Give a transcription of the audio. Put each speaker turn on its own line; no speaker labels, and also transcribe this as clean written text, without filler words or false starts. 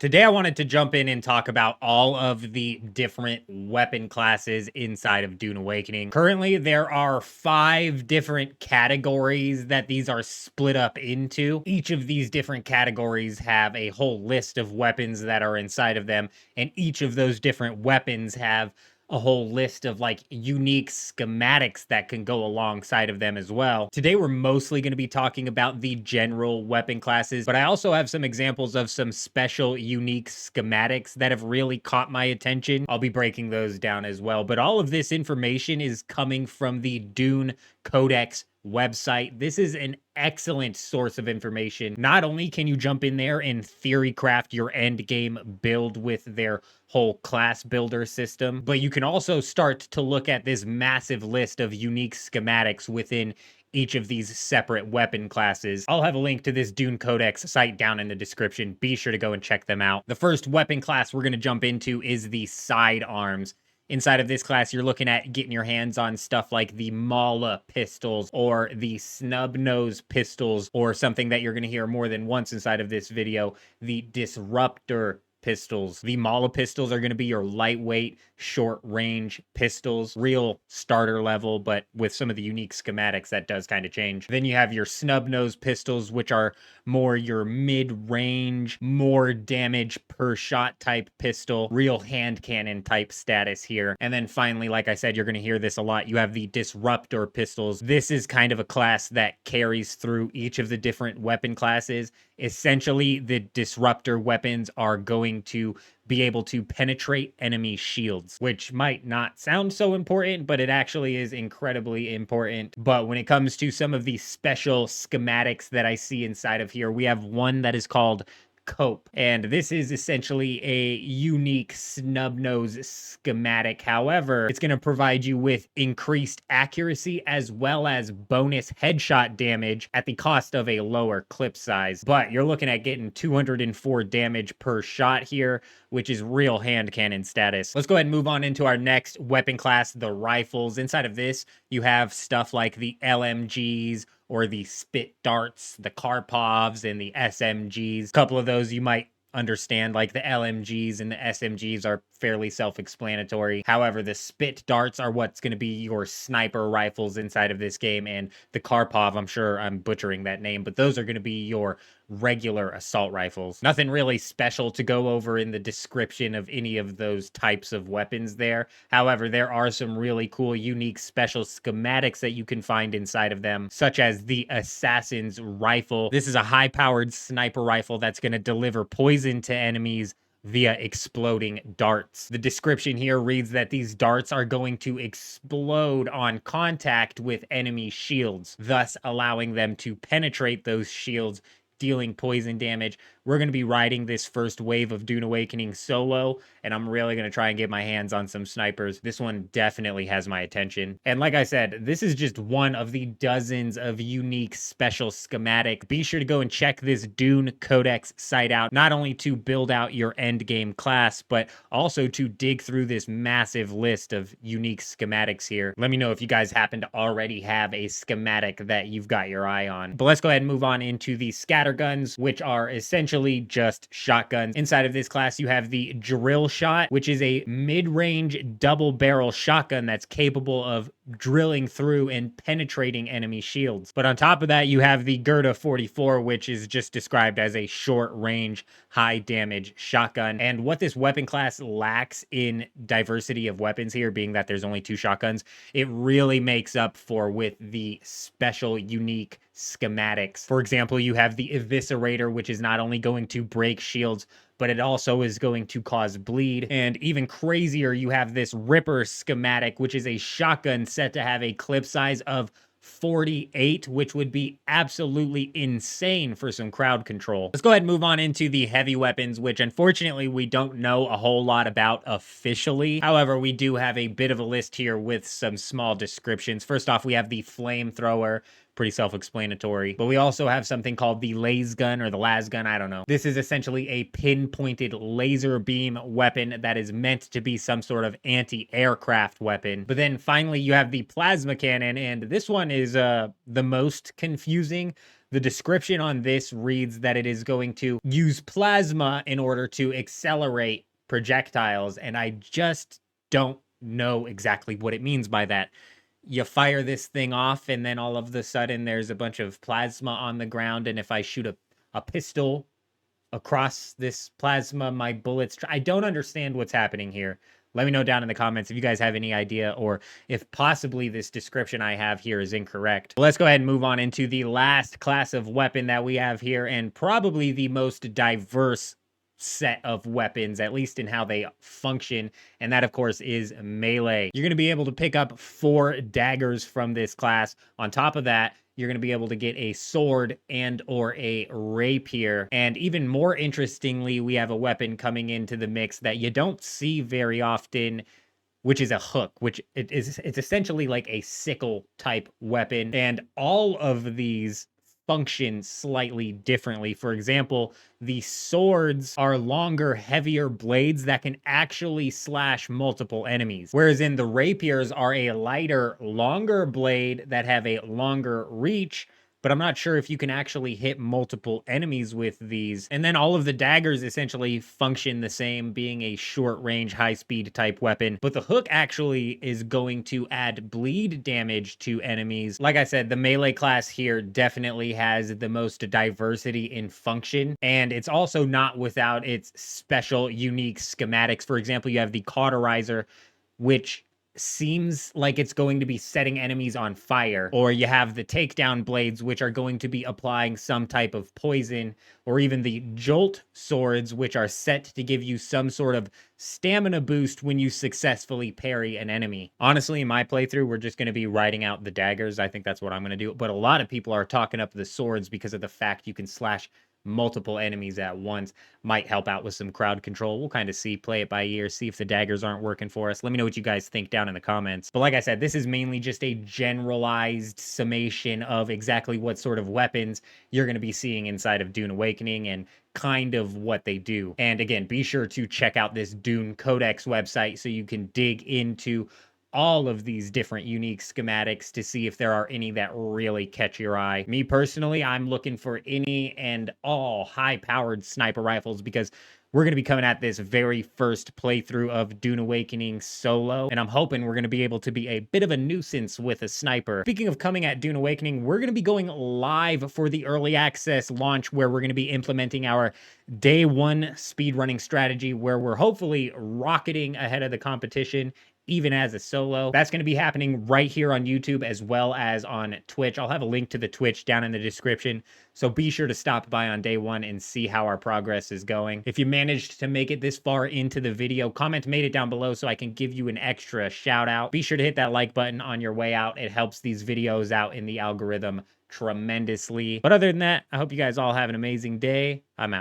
Today, I wanted to jump in and talk about all of the different weapon classes inside of Dune Awakening. Currently, there are 5 different categories that these are split up into. Each of these different categories have a whole list of weapons that are inside of them, and each of those different weapons have a whole list of like unique schematics that can go alongside of them as well. Today, we're mostly going to be talking about the general weapon classes, but I also have some examples of some special unique schematics that have really caught my attention. I'll be breaking those down as well, but all of this information is coming from the Dune Codex website. This is an excellent source of information. Not only can you jump in there and theory craft your end game build with their whole class builder system, but you can also start to look at this massive list of unique schematics within each of these separate weapon classes. I'll have a link to this Dune Codex site down in the description. Be sure to go and check them out. The first weapon class we're going to jump into is the sidearms. Inside of this class, you're looking at getting your hands on stuff like the Mala pistols or the snub nose pistols, or something that you're going to hear more than once inside of this video, the Disruptor pistols. The Mala pistols are going to be your lightweight, short range pistols, real starter level, but with some of the unique schematics that does kind of change. Then you have your snub nose pistols, which are more your mid-range, more damage per shot type pistol, real hand cannon type status here. And then finally, like I said, you're going to hear this a lot, you have the Disruptor pistols. This is kind of a class that carries through each of the different weapon classes. Essentially, the Disruptor weapons are going to be able to penetrate enemy shields, which might not sound so important, but it actually is incredibly important. But when it comes to some of the special schematics that I see inside of here, we have one that is called Cope, and this is essentially a unique snub nose schematic. However, it's going to provide you with increased accuracy as well as bonus headshot damage at the cost of a lower clip size. But you're looking at getting 204 damage per shot here, which is real hand cannon status. Let's go ahead and move on into our next weapon class, the rifles. Inside of this, you have stuff like the LMGs, or the spit darts, the Karpovs, and the SMGs. A couple of those you might understand, like the LMGs and the SMGs are fairly self-explanatory. However, the spit darts are what's going to be your sniper rifles inside of this game, and the Karpov, I'm sure I'm butchering that name, but those are going to be your regular assault rifles. Nothing really special to go over in the description of any of those types of weapons there. However, there are some really cool, unique, special schematics that you can find inside of them, such as the Assassin's Rifle. This is a high-powered sniper rifle that's going to deliver poison to enemies via exploding darts. The description here reads that these darts are going to explode on contact with enemy shields, thus allowing them to penetrate those shields, dealing poison damage. We're going to be riding this first wave of Dune Awakening solo, and I'm really going to try and get my hands on some snipers. This one definitely has my attention. And like I said, this is just one of the dozens of unique special schematic. Be sure to go and check this Dune Codex site out, not only to build out your end game class, but also to dig through this massive list of unique schematics here. Let me know if you guys happen to already have a schematic that you've got your eye on. But let's go ahead and move on into the scatter guns, which are essentially just shotguns. Inside of this class, you have the drill shot, which is a mid-range double barrel shotgun that's capable of drilling through and penetrating enemy shields. But on top of that, you have the Gerda 44, which is just described as a short range, high damage shotgun. And what this weapon class lacks in diversity of weapons here, being that there's only 2 shotguns, it really makes up for with the special, unique schematics. For example, you have the Eviscerator, which is not only going to break shields, but it also is going to cause bleed. And even crazier, you have this Ripper schematic, which is a shotgun set to have a clip size of 48, which would be absolutely insane for some crowd control. Let's go ahead and move on into the heavy weapons, which unfortunately we don't know a whole lot about officially. However, we do have a bit of a list here with some small descriptions. First off, we have the flamethrower. Pretty self-explanatory. But we also have something called the laser gun, or the las gun, I don't know. This is essentially a pinpointed laser beam weapon that is meant to be some sort of anti-aircraft weapon. But then finally you have the plasma cannon, and this one is the most confusing. The description on this reads that it is going to use plasma in order to accelerate projectiles, and I just don't know exactly what it means by that. You fire this thing off, and then all of a sudden there's a bunch of plasma on the ground, and if I shoot a pistol across this plasma, my bullets... I don't understand what's happening here. Let me know down in the comments if you guys have any idea, or if possibly this description I have here is incorrect. Let's go ahead and move on into the last class of weapon that we have here, and probably the most diverse set of weapons, at least in how they function, and that of course is melee. You're going to be able to pick up 4 daggers from this class. On top of that, you're going to be able to get a sword and or a rapier. And even more interestingly, we have a weapon coming into the mix that you don't see very often, which is a hook, which it's essentially like a sickle type weapon. And all of these function slightly differently. For example, the swords are longer, heavier blades that can actually slash multiple enemies, whereas in the rapiers are a lighter, longer blade that have a longer reach, but I'm not sure if you can actually hit multiple enemies with these. And then all of the daggers essentially function the same, being a short range, high speed type weapon. But the hook actually is going to add bleed damage to enemies. Like I said, the melee class here definitely has the most diversity in function. And it's also not without its special, unique schematics. For example, you have the cauterizer, which seems like it's going to be setting enemies on fire, or you have the takedown blades, which are going to be applying some type of poison, or even the jolt swords, which are set to give you some sort of stamina boost when you successfully parry an enemy. Honestly, in my playthrough, we're just going to be writing out the daggers. I think that's what I'm going to do, but a lot of people are talking up the swords because of the fact you can slash multiple enemies at once. Might help out with some crowd control. We'll kind of see, play it by ear, see if the daggers aren't working for us. Let me know what you guys think down in the comments. But like I said, this is mainly just a generalized summation of exactly what sort of weapons you're going to be seeing inside of Dune Awakening and kind of what they do. And again, be sure to check out this Dune Codex website so you can dig into all of these different unique schematics to see if there are any that really catch your eye. Me personally, I'm looking for any and all high-powered sniper rifles because we're going to be coming at this very first playthrough of Dune Awakening solo, and I'm hoping we're going to be able to be a bit of a nuisance with a sniper. Speaking of coming at Dune Awakening, we're going to be going live for the early access launch, where we're going to be implementing our day 1 speedrunning strategy, where we're hopefully rocketing ahead of the competition, even as a solo. That's going to be happening right here on YouTube as well as on Twitch. I'll have a link to the Twitch down in the description, so be sure to stop by on day 1 and see how our progress is going. If you managed to make it this far into the video, comment "made it" down below so I can give you an extra shout out. Be sure to hit that like button on your way out. It helps these videos out in the algorithm tremendously. But other than that, I hope you guys all have an amazing day. I'm out.